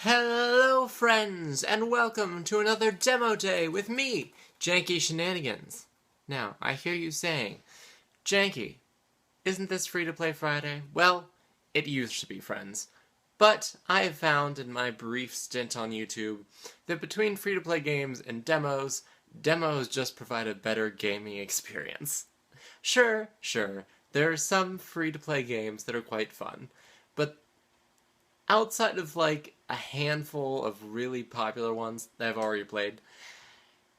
Hello friends, and welcome to another demo day with me, Janky Shenanigans. Now, I hear you saying, Janky, isn't this Free-to-Play Friday? Well, it used to be, friends. But I have found in my brief stint on YouTube that between free-to-play games and demos just provide a better gaming experience. Sure, there are some free-to-play games that are quite fun, but outside of like a handful of really popular ones that I've already played,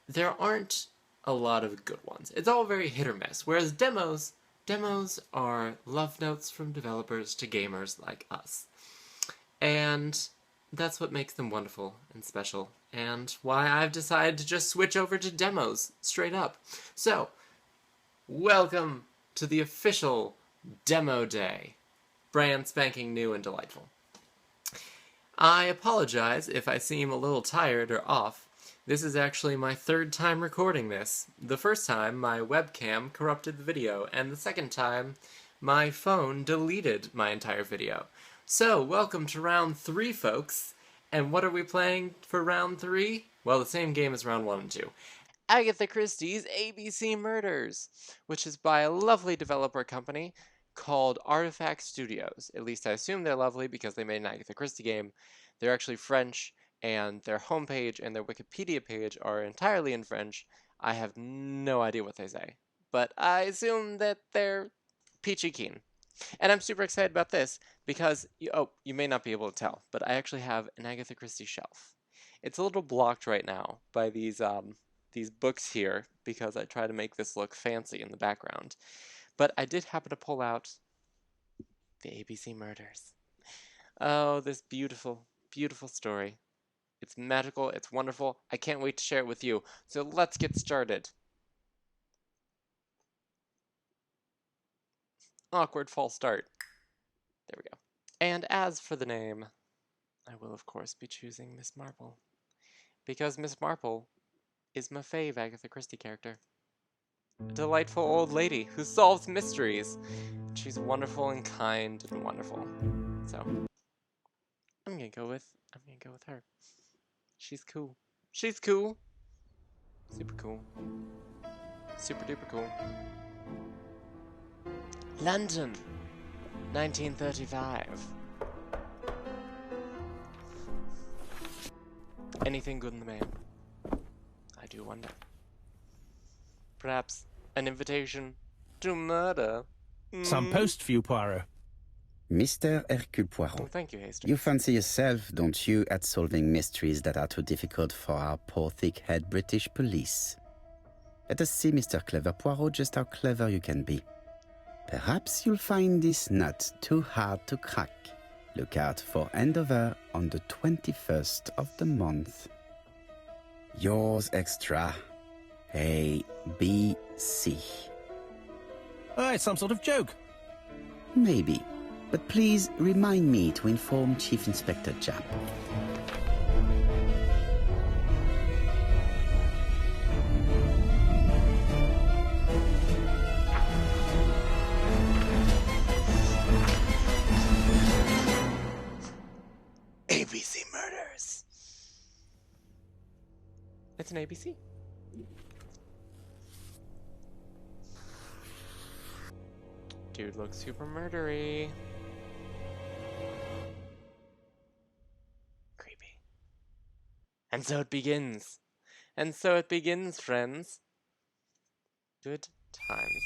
there aren't a lot of good ones. It's all very hit or miss, whereas demos are love notes from developers to gamers like us. And that's what makes them wonderful and special, and why I've decided to just switch over to demos straight up. So, welcome to the official demo day. Brand spanking new and delightful. I apologize if I seem a little tired or off. This is actually my third time recording this. The first time, my webcam corrupted the video, and the second time, my phone deleted my entire video. So, welcome to round 3, folks. And what are we playing for round 3? Well, the same game as round 1 and 2. Agatha Christie's ABC Murders, which is by a lovely developer company called Artefact Studios. At least I assume they're lovely because they made an Agatha Christie game. They're actually French, and their homepage and their Wikipedia page are entirely in French. I have no idea what they say, but I assume that they're peachy keen. And I'm super excited about this because, you may not be able to tell, but I actually have an Agatha Christie shelf. It's a little blocked right now by these books here because I try to make this look fancy in the background. But I did happen to pull out the ABC Murders. Oh, this beautiful, beautiful story. It's magical, it's wonderful. I can't wait to share it with you. So let's get started. Awkward false start. There we go. And as for the name, I will of course be choosing Miss Marple. Because Miss Marple is my fave Agatha Christie character. A delightful old lady who solves mysteries. She's wonderful and kind and wonderful. So, I'm gonna go with her. She's cool. She's cool. Super cool. Super duper cool. London, 1935. Anything good in the man? I do wonder. Perhaps an invitation to murder? Some post for you, Poirot. Mr. Hercule Poirot. Oh, thank you, Hastings. You fancy yourself, don't you, at solving mysteries that are too difficult for our poor thick-head British police? Let us see, Mr. Clever Poirot, just how clever you can be. Perhaps you'll find this nut too hard to crack. Look out for handover on the 21st of the month. Yours extra. A, B, C. Oh, it's some sort of joke. Maybe. But please remind me to inform Chief Inspector Japp. ABC Murders. It's an ABC. Dude looks super murdery. Creepy. And so it begins. And so it begins, friends. Good times.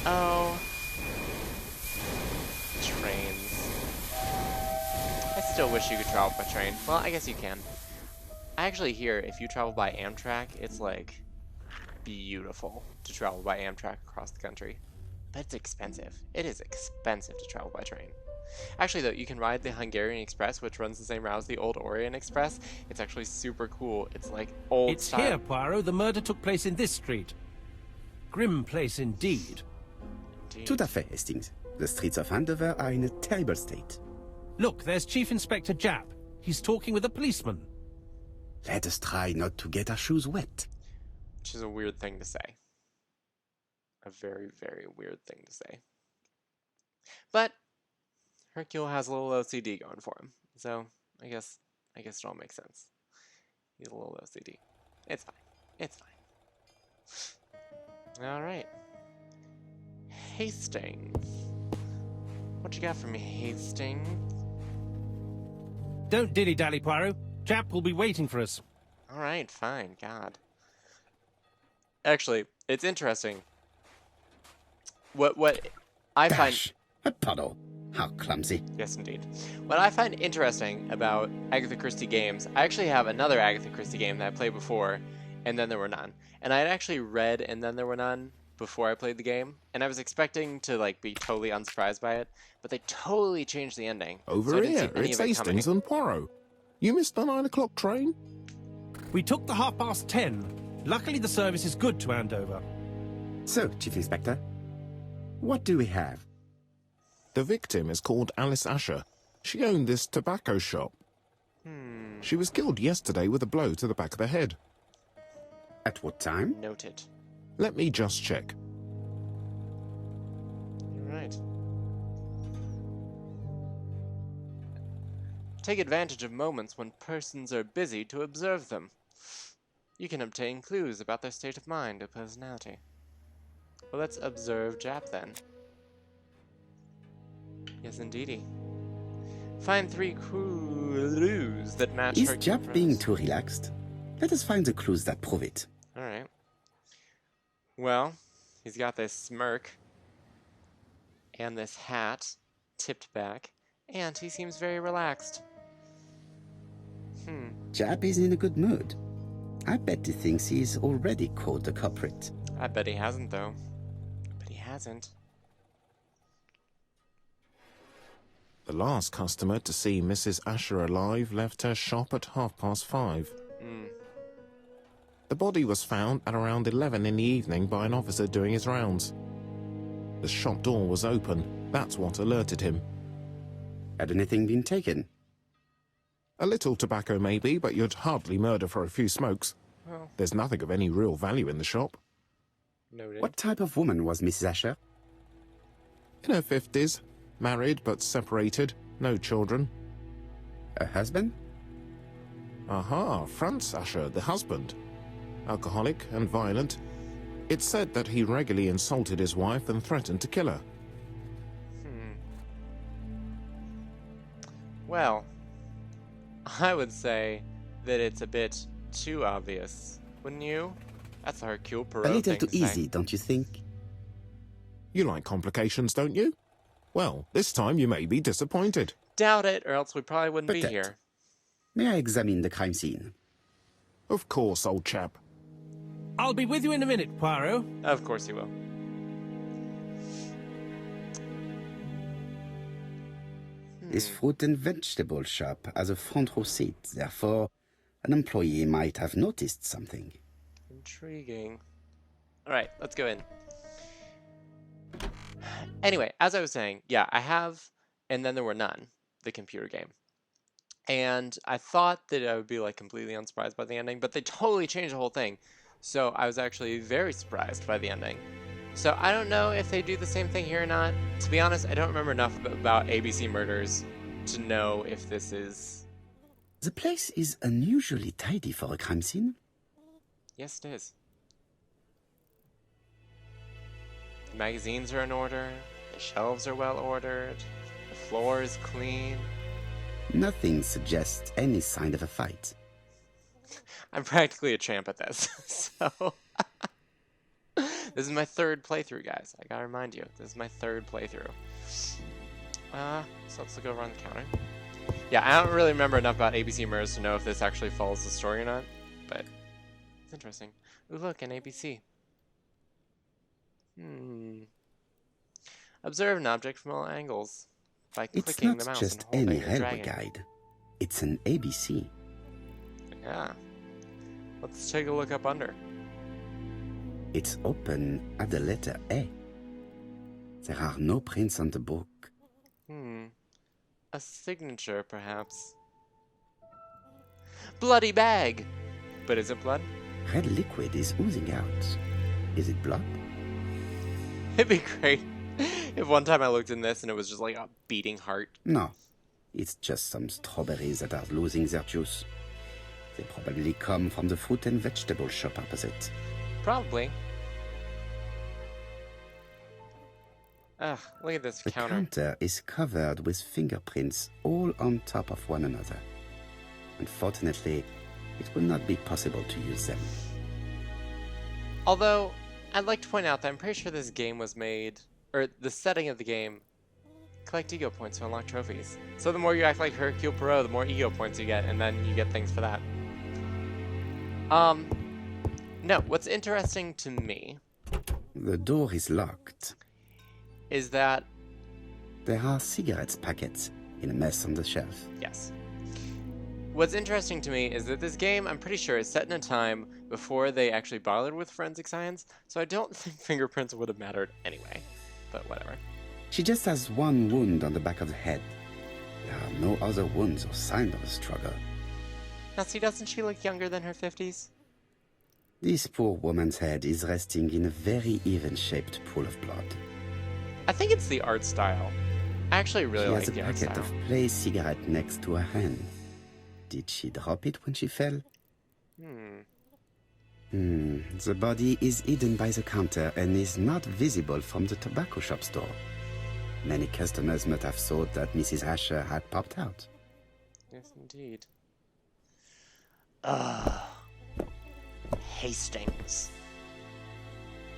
Oh. Trains. I still wish you could travel by train. Well, I guess you can. I actually hear if you travel by Amtrak, it's like beautiful to travel by Amtrak across the country. But it's expensive. It is expensive to travel by train. Actually, though, you can ride the Hungarian Express, which runs the same route as the old Orient Express. It's actually super cool. It's like old It's style. here, Poirot. The murder took place in this street. Grim place indeed. Indeed. Tout à fait, Hastings. The streets of Andover are in a terrible state. Look, there's Chief Inspector Japp. He's talking with a policeman. Let us try not to get our shoes wet. Which is a weird thing to say. A very, very weird thing to say. But Hercule has a little OCD going for him, so I guess it all makes sense. He's a little OCD. It's fine. It's fine. Alright. Hastings. What you got for me, Hastings? Don't dilly-dally, Poirot. Chap will be waiting for us. Alright, fine. God. Actually, it's interesting. What I find... Dash! A puddle. How clumsy. Yes, indeed. What I find interesting about Agatha Christie games, I actually have another Agatha Christie game that I played before, and then there were none. And I had actually read And Then There Were None before I played the game, and I was expecting to like be totally unsurprised by it, but they totally changed the ending. Over here, it's Hastings and Poirot. You missed the 9 o'clock train? We took the 10:30. Luckily, the service is good to Andover. So, Chief Inspector, what do we have? The victim is called Alice Asher. She owned this tobacco shop. She was killed yesterday with a blow to the back of the head. At what time? Noted. Let me just check. Alright. Take advantage of moments when persons are busy to observe them. You can obtain clues about their state of mind or personality. Well, let's observe Jap then. Yes, indeedy. Find 3 clues that match Is her Jap preference. being too relaxed? Let us find the clues that prove it. Alright. Well, he's got this smirk. And this hat tipped back. And he seems very relaxed. Jap is in a good mood. I bet he thinks he's already caught the culprit. I bet he hasn't, though. But he hasn't. The last customer to see Mrs. Asher alive left her shop at 5:30. The body was found at around 11 in the evening by an officer doing his rounds. The shop door was open. That's what alerted him. Had anything been taken? A little tobacco maybe, but you'd hardly murder for a few smokes. Well, There's nothing of any real value in the shop. noted. What type of woman was Mrs. Asher? In her 50s, married but separated, no children. Her husband? Aha, Franz Asher, the husband. Alcoholic and violent. It's said that he regularly insulted his wife and threatened to kill her. Well, I would say that it's a bit too obvious, wouldn't you? That's a Hercule A Poirot little thing too to say. easy, don't you think? You like complications, don't you? Well, this time you may be disappointed. Doubt it, or else we probably wouldn't be Peut-être. here. May I examine the crime scene? Of course, old chap. I'll be with you in a minute, Poirot. Of course you will. This fruit and vegetable shop has a front row seat, therefore an employee might have noticed something. Intriguing. Alright, let's go in. Anyway, as I was saying, yeah, I have And Then There Were None, the computer game. And I thought that I would be like completely unsurprised by the ending, but they totally changed the whole thing. So I was actually very surprised by the ending. So I don't know if they do the same thing here or not. To be honest, I don't remember enough about ABC Murders to know if this is... The place is unusually tidy for a crime scene. Yes, it is. The magazines are in order, the shelves are well ordered, the floor is clean. Nothing suggests any sign of a fight. I'm practically a champ at this, so... This is my 3rd playthrough, guys. I gotta remind you, this is my 3rd playthrough. So let's go around the counter. Yeah, I don't really remember enough about ABC Murders to know if this actually follows the story or not, but it's interesting. Ooh, look, an ABC. Observe an object from all angles by It's clicking not the mouse just and any holding the railway dragon. guide. It's an ABC. Yeah. Let's take a look up under. It's open at the letter A. There are no prints on the book. A signature, perhaps. Bloody bag! But is it blood? Red liquid is oozing out. Is it blood? It'd be great if one time I looked in this and it was just like a beating heart. No. It's just some strawberries that are losing their juice. They probably come from the fruit and vegetable shop opposite. Probably. Ugh, look at this The counter is covered with fingerprints all on top of one another. Unfortunately, it will not be possible to use them. Although, I'd like to point out that I'm pretty sure this game was made, or the setting of the game, collect ego points to unlock trophies. So the more you act like Hercule Poirot, the more ego points you get, and then you get things for that. No, what's interesting to me... The door is locked. ...is that... There are cigarettes packets in a mess on the shelf. Yes. What's interesting to me is that this game, I'm pretty sure, is set in a time before they actually bothered with forensic science, so I don't think fingerprints would have mattered anyway. But whatever. She just has one wound on the back of the head. There are no other wounds or signs of a struggle. Now see, doesn't she look younger than her 50s? This poor woman's head is resting in a very even-shaped pool of blood. I think it's the art style. I actually really like the the art style. She has a style. packet of play cigarette next to her hand. Did she drop it when she fell? The body is hidden by the counter and is not visible from the tobacco shop's door. Many customers might have thought that Mrs. Asher had popped out. Yes, indeed. Hastings.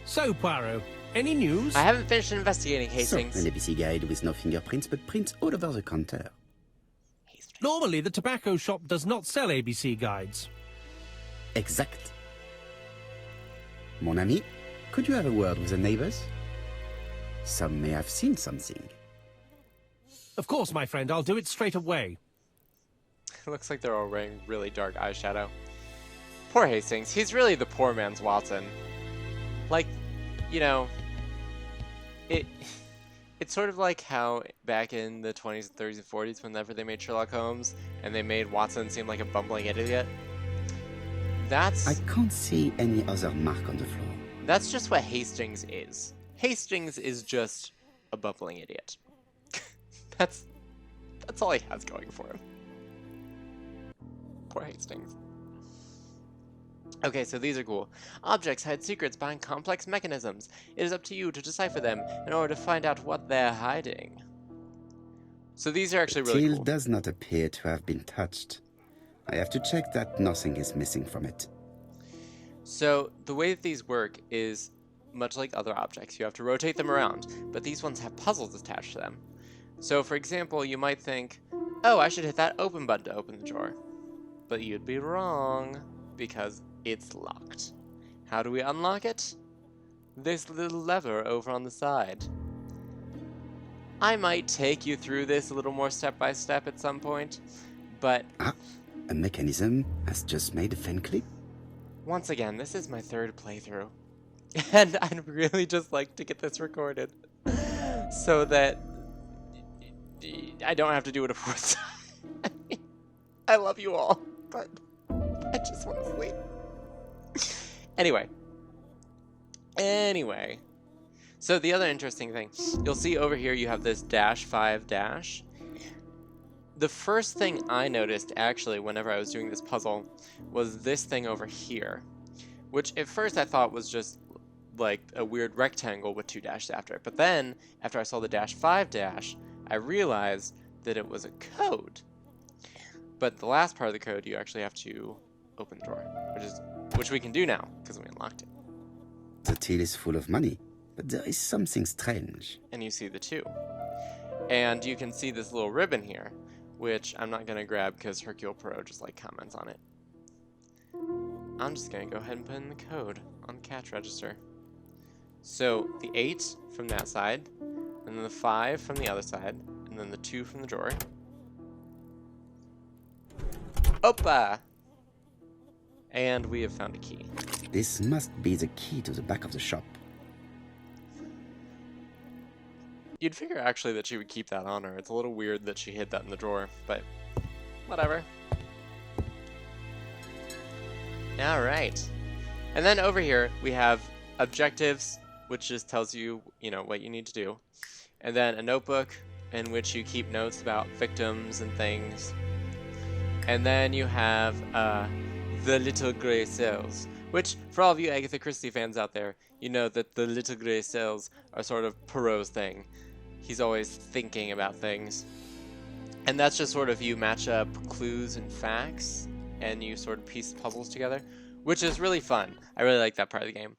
So, Poirot, any news? I haven't finished investigating Hastings. So, an ABC guide with no fingerprints but prints all over the counter. Hastings. Normally, the tobacco shop does not sell ABC guides. Exact. Mon ami, could you have a word with the neighbors? Some may have seen something. Of course, my friend, I'll do it straight away. It looks like they're all wearing really dark eyeshadow. Poor Hastings. He's really the poor man's Watson. Like, you know, it's sort of like how back in the 20s, 30s, and 40s, whenever they made Sherlock Holmes, and they made Watson seem like a bumbling idiot. I can't see any other mark on the floor. That's just what Hastings is. Hastings is just a bumbling idiot. That's all he has going for him. Poor Hastings. Okay, so these are cool. Objects hide secrets behind complex mechanisms. It is up to you to decipher them in order to find out what they're hiding. So these are actually really Till cool. does not appear to have been touched. I have to check that nothing is missing from it. So the way that these work is much like other objects. You have to rotate them around, but these ones have puzzles attached to them. So for example, you might think, oh, I should hit that open button to open the drawer. But you'd be wrong, because it's locked. How do we unlock it? This little lever over on the side. I might take you through this a little more step by step at some point, but... A mechanism has just made a fan clip? Once again, this is my third playthrough. And I'd really just like to get this recorded so that I don't have to do it a fourth time. I love you all, but I just want to sleep. Anyway. So the other interesting thing, you'll see over here you have this -5-. The first thing I noticed, actually, whenever I was doing this puzzle, was this thing over here, which at first I thought was just like a weird rectangle with 2 dashes after it. But then, after I saw the -5-, I realized that it was a code. But the last part of the code, you actually have to open the drawer, which we can do now, because we unlocked it. The till is full of money, but there is something strange. And you see the 2. And you can see this little ribbon here, which I'm not going to grab because Hercule Poirot just like comments on it. I'm just going to go ahead and put in the code on the cash register. So the 8 from that side, and then the 5 from the other side, and then the 2 from the drawer. Opa! And we have found a key. This must be the key to the back of the shop. You'd figure actually that she would keep that on her. It's a little weird that she hid that in the drawer, but whatever. Alright. And then over here we have objectives, which just tells you, what you need to do. And then a notebook, in which you keep notes about victims and things. And then you have the Little Grey Cells, which, for all of you Agatha Christie fans out there, you know that the Little Grey Cells are sort of Poirot's thing. He's always thinking about things. And that's just sort of you match up clues and facts, and you sort of piece puzzles together, which is really fun. I really like that part of the game.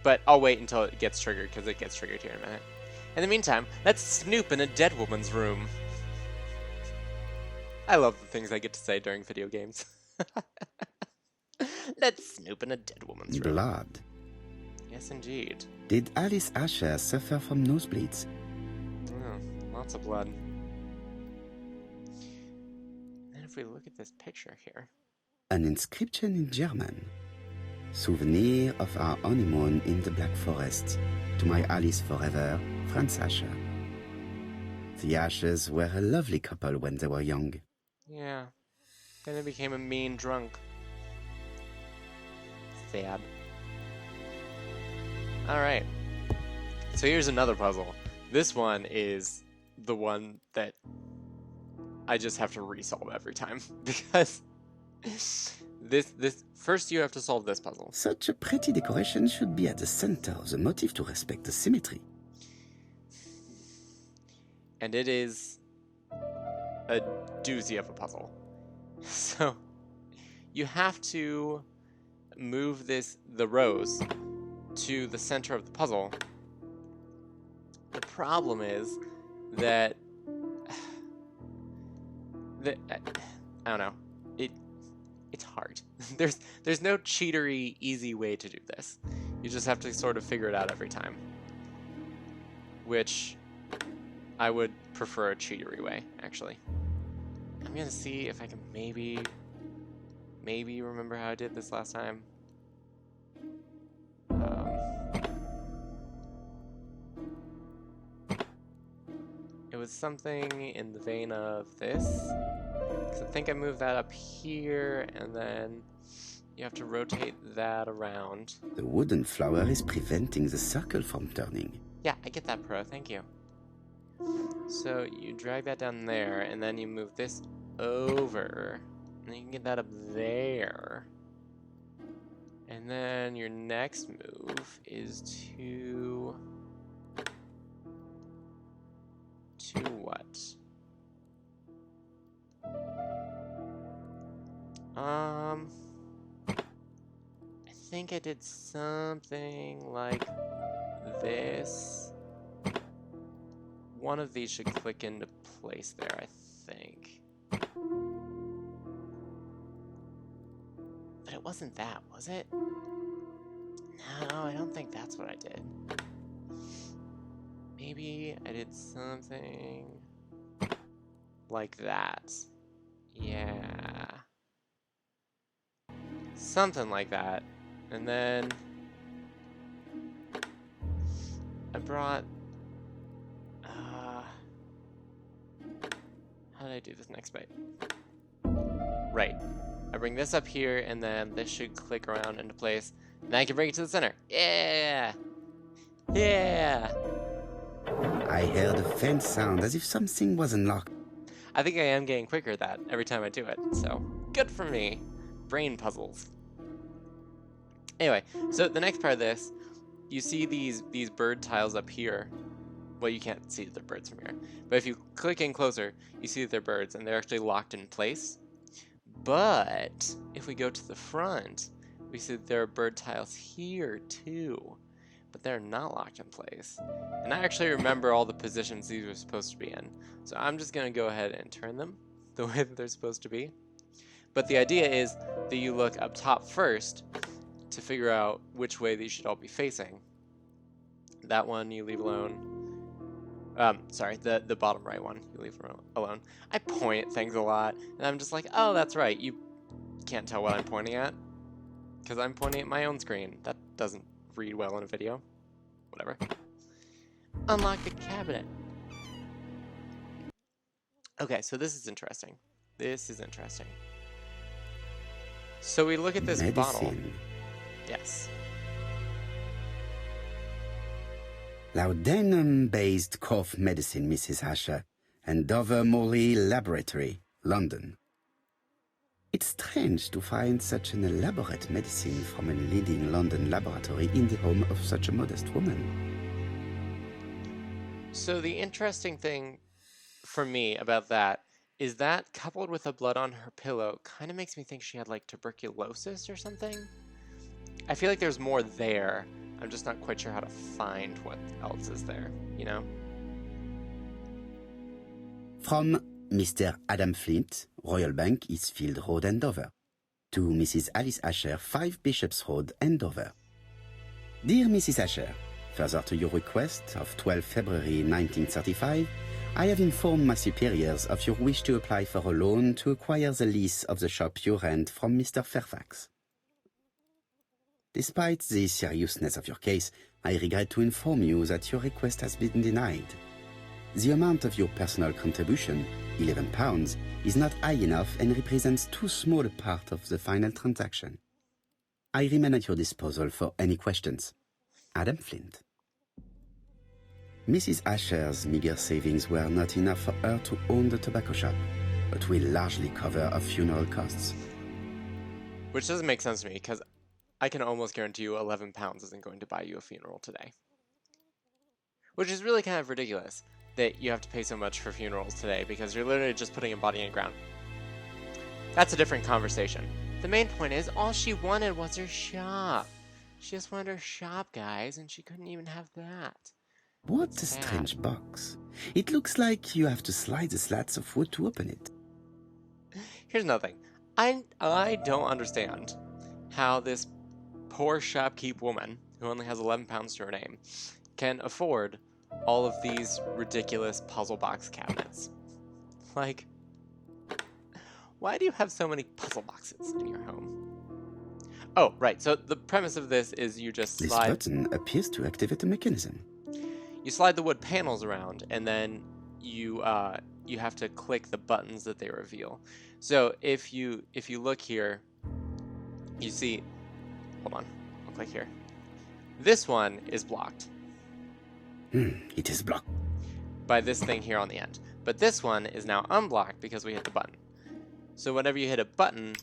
But I'll wait until it gets triggered, because it gets triggered here in a minute. In the meantime, let's snoop in a dead woman's room. I love the things I get to say during video games. Let's snoop in a dead woman's room. Blood. Yes, indeed. Did Alice Asher suffer from nosebleeds? Oh, lots of blood. And if we look at this picture here. An inscription in German. Souvenir of our honeymoon in the Black Forest. To my Alice forever, Franz Asher. The Ashers were a lovely couple when they were young. Yeah. Then they became a mean drunk. Sad. Alright. So here's another puzzle. This one is the one that I just have to resolve every time. Because this first you have to solve this puzzle. Such a pretty decoration should be at the center of the motif to respect the symmetry. And it is a doozy of a puzzle. So you have to move the rose to the center of the puzzle. The problem is that I don't know. It's hard. There's no cheatery easy way to do this. You just have to sort of figure it out every time. Which I would prefer a cheatery way, actually. I'm gonna see if I can maybe remember how I did this last time. It was something in the vein of this. Because I think I moved that up here, and then you have to rotate that around. The wooden flower is preventing the circle from turning. Yeah, I get that, Pro. Thank you. So you drag that down there, and then you move this over, and then you can get that up there. And then your next move is to what? I think I did something like this. One of these should click into place there, I think. But it wasn't that, was it? No, I don't think that's what I did. Maybe I did something like that. Yeah. Something like that. And then I brought... how did I do this next bite? Right. I bring this up here, and then this should click around into place. And I can bring it to the center. Yeah! Yeah! I heard a faint sound as if something was unlocked. I think I am getting quicker at that every time I do it, so good for me. Brain puzzles. Anyway, so the next part of this, you see these bird tiles up here. Well, you can't see the birds from here, but if you click in closer, you see that they're birds, and they're actually locked in place. But if we go to the front, we see that there are bird tiles here too, but they're not locked in place. And I actually remember all the positions these were supposed to be in, so I'm just going to go ahead and turn them the way that they're supposed to be. But the idea is that you look up top first to figure out which way these should all be facing. That one you leave alone. Sorry, the bottom right one you leave alone. I point at things a lot, and I'm just like, oh, that's right. You can't tell what I'm pointing at, because I'm pointing at my own screen. That doesn't read well in a video. Whatever. Unlock the cabinet. Okay, so this is interesting. This is interesting. So we look at this bottle. Yes. Laudanum-based cough medicine, Mrs. Asher, and Dover Morley Laboratory, London. It's strange to find such an elaborate medicine from a leading London laboratory in the home of such a modest woman. So the interesting thing for me about that is that coupled with the blood on her pillow kind of makes me think she had like tuberculosis or something. I feel like there's more there. I'm just not quite sure how to find what else is there, you know? From Mr. Adam Flint, Royal Bank, Eastfield Road, Andover. To Mrs. Alice Asher, 5 Bishops Road, Andover. Dear Mrs. Asher, further to your request of 12 February 1935, I have informed my superiors of your wish to apply for a loan to acquire the lease of the shop you rent from Mr. Fairfax. Despite the seriousness of your case, I regret to inform you that your request has been denied. The amount of your personal contribution, £11, is not high enough and represents too small a part of the final transaction. I remain at your disposal for any questions. Adam Flint. Mrs. Asher's meager savings were not enough for her to own the tobacco shop, but will largely cover her funeral costs. Which doesn't make sense to me, because I can almost guarantee you £11 isn't going to buy you a funeral today. Which is really kind of ridiculous that you have to pay so much for funerals today, because you're literally just putting a body in the ground. That's a different conversation. The main point is, all she wanted was her shop. She just wanted her shop, guys, and she couldn't even have that. What a strange box. It looks like you have to slide the slats of wood to open it. Here's another thing. I don't understand how this poor shopkeep woman, who only has £11 to her name, can afford all of these ridiculous puzzle box cabinets. Like, why do you have so many puzzle boxes in your home? Oh, right, so the premise of this is you just slide... This button appears to activate a mechanism. You slide the wood panels around, and then you have to click the buttons that they reveal. So if you look here, you see... Hold on, I'll click here. This one is blocked. It is blocked. By this thing here on the end. But this one is now unblocked because we hit the button. So whenever you hit a button,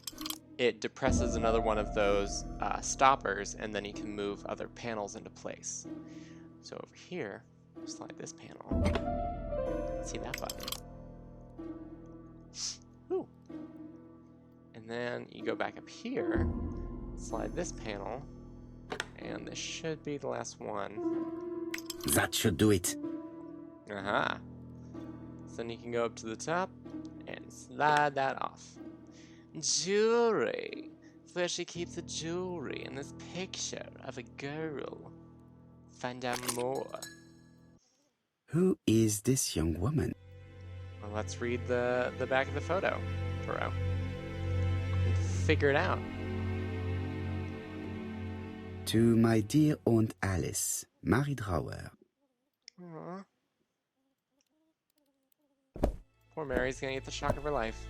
it depresses another one of those stoppers, and then you can move other panels into place. So over here, slide this panel. See that button? Ooh. And then you go back up here, slide this panel, and this should be the last one. That should do it. Aha. So then you can go up to the top and slide that off. Jewelry. Where she keeps the jewelry in this picture of a girl. Find out more. Who is this young woman? Well, let's read the back of the photo, Perot, and figure it out. To my dear Aunt Alice, Mary Drower. Aww. Poor Mary's gonna get the shock of her life.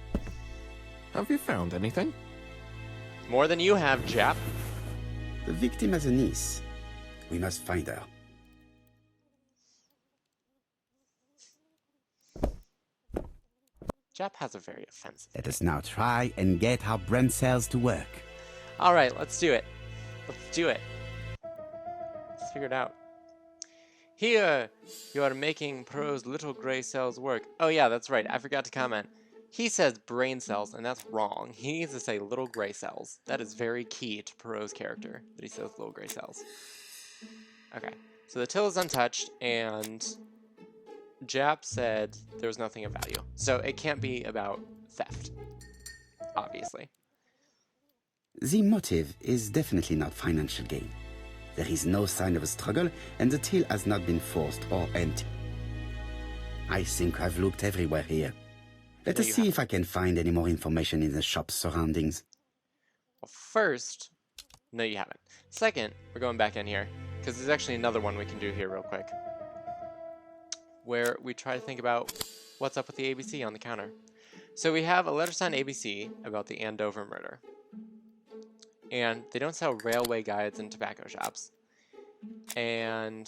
Have you found anything? More than you have, Jap. The victim has a niece. We must find her. Jap has a very offensive Let name. us now try and get our brain cells to work. Alright, let's do it. Let's do it. Let's figure it out. Here, you are making Perot's little gray cells work. Oh yeah, that's right, I forgot to comment. He says brain cells, and that's wrong. He needs to say little gray cells. That is very key to Perot's character, that he says little gray cells. Okay, so the till is untouched, and Jap said there was nothing of value. So it can't be about theft, obviously. The motive is definitely not financial gain. There is no sign of a struggle, and the till has not been forced or empty. I think I've looked everywhere here. Let us see if I can find any more information in the shop's surroundings. Well, first, no you haven't. Second, we're going back in here, because there's actually another one we can do here real quick, where we try to think about what's up with the ABC on the counter. So we have a letter signed ABC about the Andover murder. And they don't sell railway guides in tobacco shops. And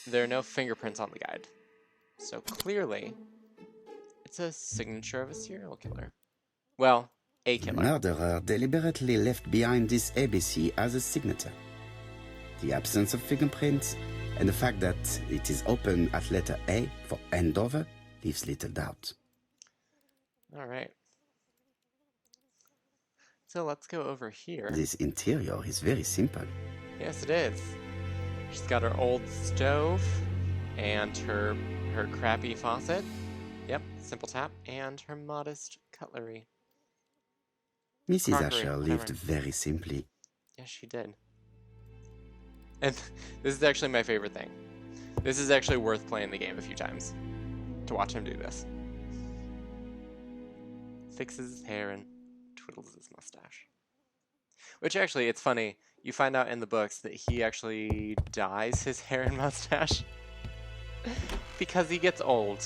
there are no fingerprints on the guide. So clearly, it's a signature of a serial killer. Well, a The killer. murderer deliberately left behind this ABC as a signature. The absence of fingerprints and the fact that it is open at letter A for Andover leaves little doubt. All right. So let's go over here. This interior is very simple. Yes, it is. She's got her old stove and her crappy faucet. Yep, simple tap, and her modest cutlery. Mrs. Crockery, Asher whatever. lived very simply. Yes, she did. And this is actually my favorite thing. This is actually worth playing the game a few times to watch him do this. Fixes his hair and twiddles his mustache. Which actually, it's funny. You find out in the books that he actually dyes his hair and mustache because he gets old.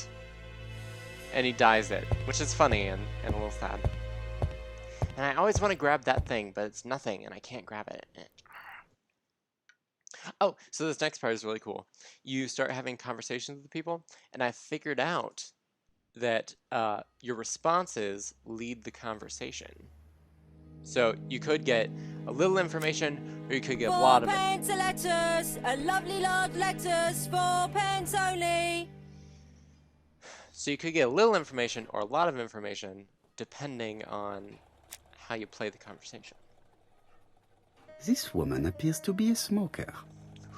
And he dyes it, which is funny and a little sad. And I always want to grab that thing, but it's nothing, and I can't grab it. Oh, so this next part is really cool. You start having conversations with people, and I figured out that your responses lead the conversation. So you could get a little information, or you could get a lot of it. 4 pence a letters, a lovely large letters, 4 pence only. So you could get a little information or a lot of information, depending on how you play the conversation. This woman appears to be a smoker.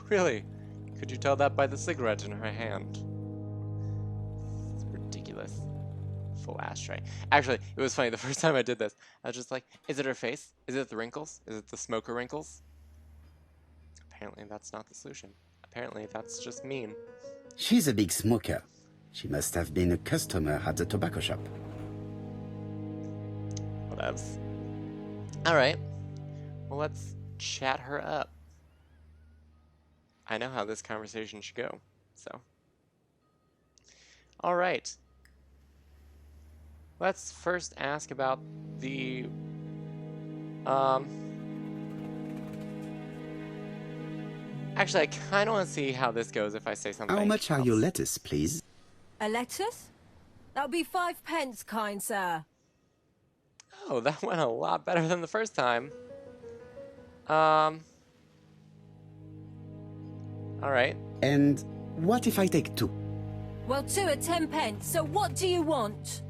Really? Could you tell that by the cigarette in her hand? It's ridiculous. Full ashtray. Actually, it was funny. The first time I did this, I was just like, is it her face? Is it the wrinkles? Is it the smoker wrinkles? Apparently that's not the solution. Apparently that's just mean. She's a big smoker. She must have been a customer at the tobacco shop. Whatevs. Alright. Well, let's chat her up. I know how this conversation should go, so. Alright. Let's first ask about the, Actually, I kind of want to see how this goes if I say something How much are else. your lettuce, please? A lettuce? That'll be 5 pence, kind sir. Oh, that went a lot better than the first time. Alright. And what if I take 2? Well, 2 are 10 pence, so what do you want?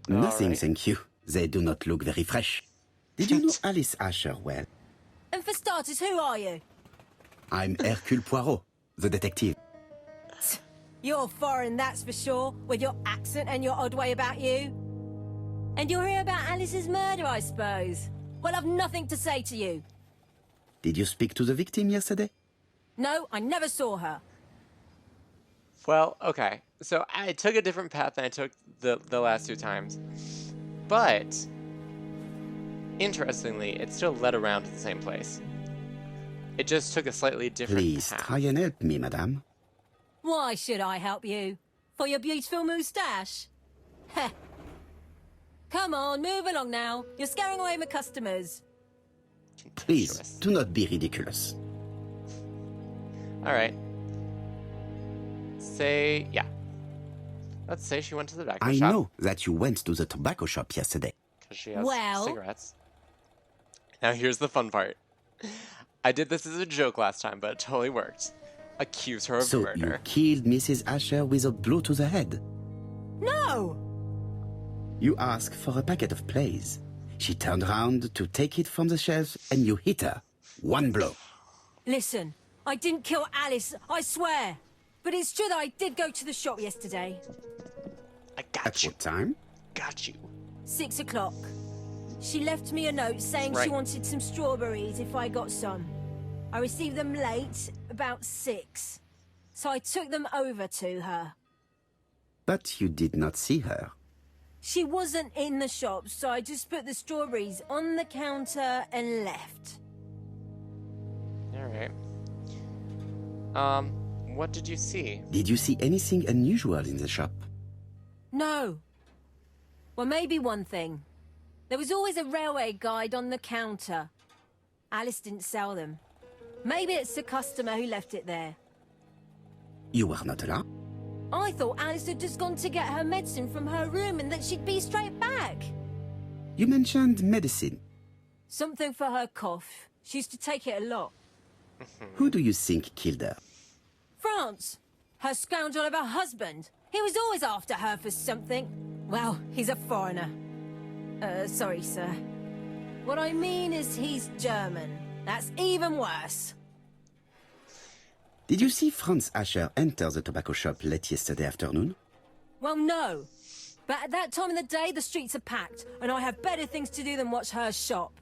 Nothing, right. thank you. They do not look very fresh. Did you know Alice Asher well? And for starters, who are you? I'm Hercule Poirot, the detective. You're foreign, that's for sure, with your accent and your odd way about you. And you're here about Alice's murder, I suppose. Well, I've nothing to say to you. Did you speak to the victim yesterday? No, I never saw her. Well, okay. So I took a different path than I took the last 2 times. But, interestingly, it still led around to the same place. It just took a slightly different Please, path. try and help me, madame. Why should I help you? For your beautiful moustache? Heh. Come on, move along now. You're scaring away my customers. Please, Contemptuous. do not be ridiculous. Alright. Say, yeah. Let's say she went to the tobacco I shop. know that you went to the tobacco shop yesterday. Because she has Well- cigarettes. Now here's the fun part. I did this as a joke last time, but it totally worked. Accuse her of So you murder. killed Mrs. Asher with a blow to the head. No! You asked for a packet of plays. She turned around to take it from the shelf and you hit her. 1 blow. Listen, I didn't kill Alice, I swear. But it's true that I did go to the shop yesterday. I got At you. what time? Got you. 6 o'clock. She left me a note saying Right. she wanted some strawberries if I got some. I received them late, about 6. So I took them over to her. But you did not see her. She wasn't in the shop, so I just put the strawberries on the counter and left. Alright. What did you see? Did you see anything unusual in the shop? No. Well, maybe one thing. There was always a railway guide on the counter. Alice didn't sell them. Maybe it's the customer who left it there. You were not allowed? I thought Alice had just gone to get her medicine from her room and that she'd be straight back. You mentioned medicine. Something for her cough. She used to take it a lot. Who do you think killed her? France. Her scoundrel of a husband. He was always after her for something. Well, he's a foreigner. Sorry, sir. What I mean is he's German. That's even worse. Did you see Franz Asher enter the tobacco shop late yesterday afternoon? Well, no. But at that time of the day, the streets are packed, and I have better things to do than watch her shop.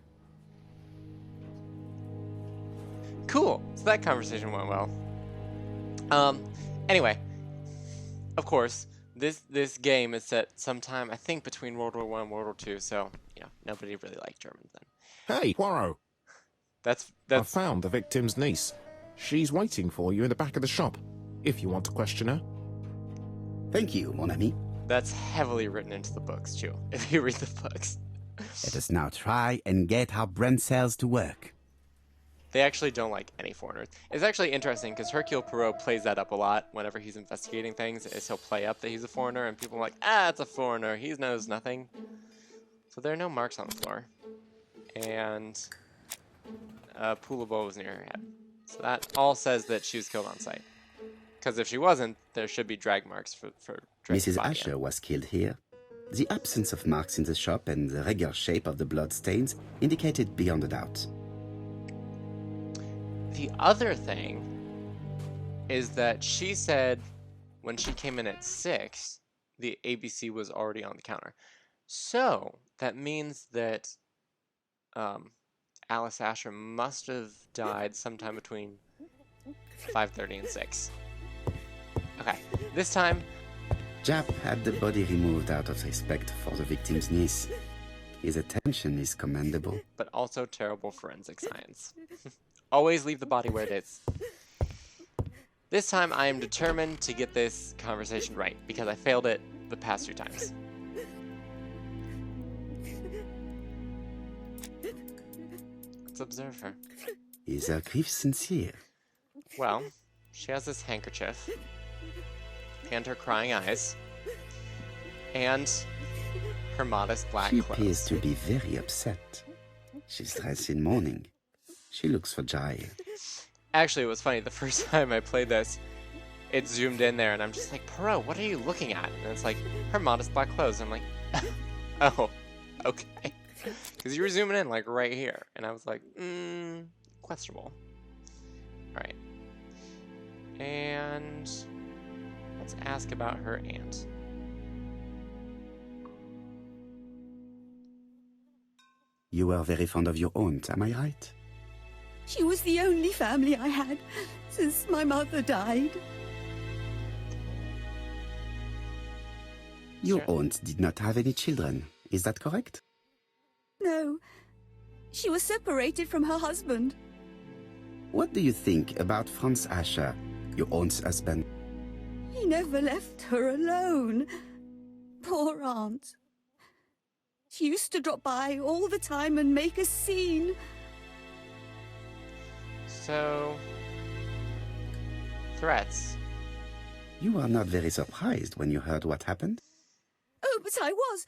Cool. So that conversation went well. Anyway, of course, this game is set sometime, I think, between World War I and World War II, so, you know, nobody really liked Germans then. Hey, Poirot. That's... I found the victim's niece. She's waiting for you in the back of the shop, if you want to question her. Thank you, mon ami. That's heavily written into the books, too, if you read the books. Let us now try and get our brain cells to work. They actually don't like any foreigners. It's actually interesting, because Hercule Poirot plays that up a lot whenever he's investigating things, is he'll play up that he's a foreigner, and people are like, it's a foreigner, he knows nothing. So there are no marks on the floor. And a pool of blood was near her head. So that all says that she was killed on site. Because if she wasn't, there should be drag marks for dragging the Mrs. body Asher in. was killed here. The absence of marks in the shop and the regular shape of the blood stains indicated beyond a doubt. The other thing is that she said when she came in at 6, the ABC was already on the counter. So that means that Alice Asher must have died sometime between 5:30 and 6. Okay, this time... Jap had the body removed out of respect for the victim's niece. His attention is commendable. But also terrible forensic science. Always leave the body where it is. This time I am determined to get this conversation right, because I failed it the past 2 times. Let's observe her. Is her grief sincere? Well, she has this handkerchief, and her crying eyes, and her modest black She clothes. appears to be very upset. She's dressed in mourning. She looks fragile. Actually, it was funny. The first time I played this, it zoomed in there, and I'm just like, Perot, what are you looking at? And it's like, her modest black clothes. I'm like, oh, okay. Because you were zooming in, like, right here. And I was like, questionable. Alright. And let's ask about her aunt. You were very fond of your aunt, am I right? She was the only family I had since my mother died. Your Sure. aunt did not have any children, is that correct? No, she was separated from her husband. What do you think about Franz Asher, your aunt's husband? He never left her alone. Poor aunt. She used to drop by all the time and make a scene. So, threats. You were not very surprised when you heard what happened? Oh, but I was.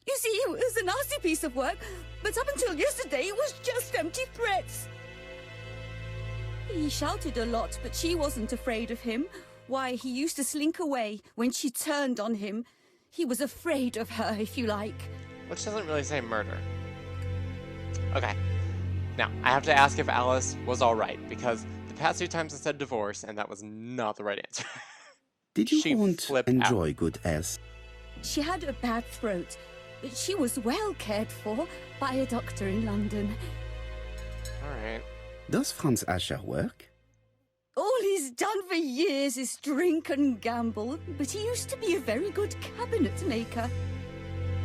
You see, it was a nasty piece of work, but up until yesterday it was just empty threats. He shouted a lot, but she wasn't afraid of him. Why, he used to slink away when she turned on him. He was afraid of her, if you like. Which doesn't really say murder. Okay. Now, I have to ask if Alice was alright, because the past 2 times I said divorce, and that was not the right answer. Did your She aunt flipped enjoy good health? She had a bad throat, but she was well cared for by a doctor in London. Alright. Does Franz Asher work? All he's done for years is drink and gamble, but he used to be a very good cabinet maker.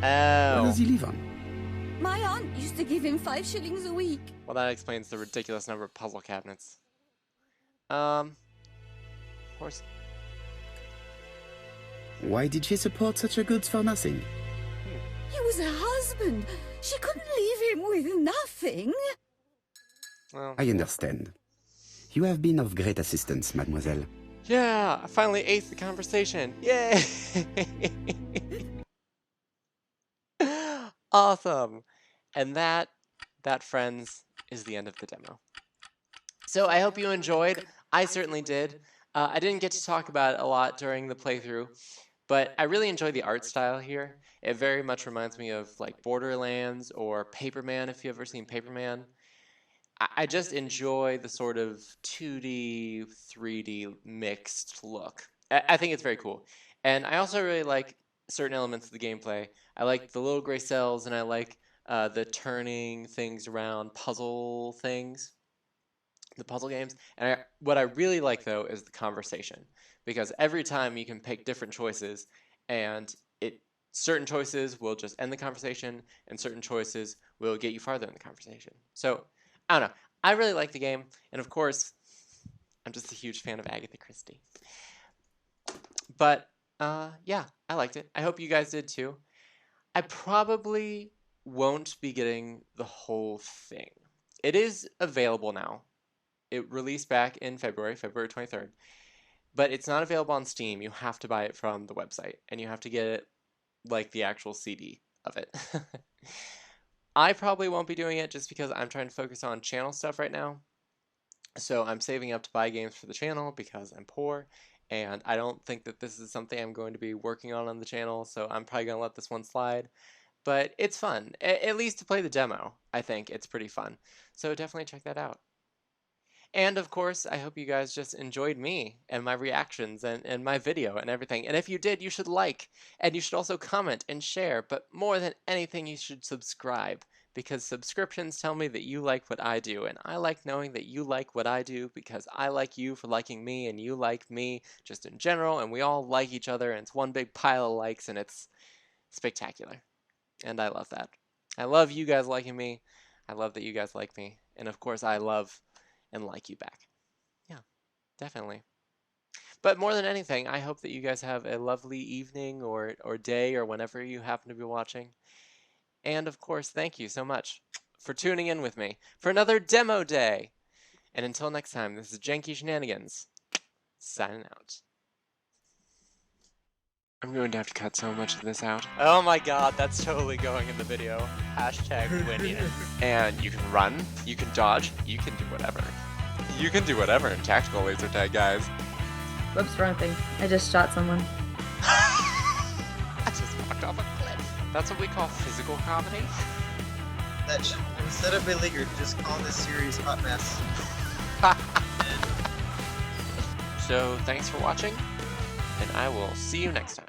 Where Oh. does he live on? My aunt used to give him 5 shillings a week. Well, that explains the ridiculous number of puzzle cabinets. Of course. Why did she support such a goods for nothing? He was her husband. She couldn't leave him with nothing. Well, I understand. You have been of great assistance, mademoiselle. Yeah, I finally aced the conversation. Yay! Awesome. And that, friends, is the end of the demo. So I hope you enjoyed. I certainly did. I didn't get to talk about it a lot during the playthrough, but I really enjoy the art style here. It very much reminds me of like Borderlands or Paperman, if you've ever seen Paperman. I just enjoy the sort of 2D, 3D mixed look. I think it's very cool. And I also really like certain elements of the gameplay. I like the little gray cells, and I like the turning things around puzzle things, the puzzle games. And what I really like, though, is the conversation. Because every time you can pick different choices, and certain choices will just end the conversation, and certain choices will get you farther in the conversation. So, I don't know. I really like the game, and of course, I'm just a huge fan of Agatha Christie. But, yeah, I liked it. I hope you guys did too. I probably won't be getting the whole thing. It is available now. It released back in February 23rd. But it's not available on Steam. You have to buy it from the website, and you have to get it like the actual CD of it. I probably won't be doing it just because I'm trying to focus on channel stuff right now. So I'm saving up to buy games for the channel because I'm poor, and I don't think that this is something I'm going to be working on the channel, so I'm probably going to let this one slide. But it's fun, at least to play the demo. I think it's pretty fun. So definitely check that out. And of course, I hope you guys just enjoyed me and my reactions and my video and everything. And if you did, you should like, and you should also comment and share. But more than anything, you should subscribe, because subscriptions tell me that you like what I do. And I like knowing that you like what I do, because I like you for liking me, and you like me just in general. And we all like each other, and it's one big pile of likes, and it's spectacular. And I love that. I love you guys liking me. I love that you guys like me. And of course, I love and like you back. Yeah, definitely. But more than anything, I hope that you guys have a lovely evening or day or whenever you happen to be watching. And of course, thank you so much for tuning in with me for another demo day. And until next time, this is Janky Shenanigans, signing out. I'm going to have to cut so much of this out. Oh my god, that's totally going in the video. Hashtag winning. And you can run, you can dodge, you can do whatever. You can do whatever in tactical laser tag, guys. Whoops, wrong thing. I just shot someone. I just walked off a cliff. That's what we call physical comedy. Instead of beleaguered, just call this series Hot Mess. So, thanks for watching, and I will see you next time.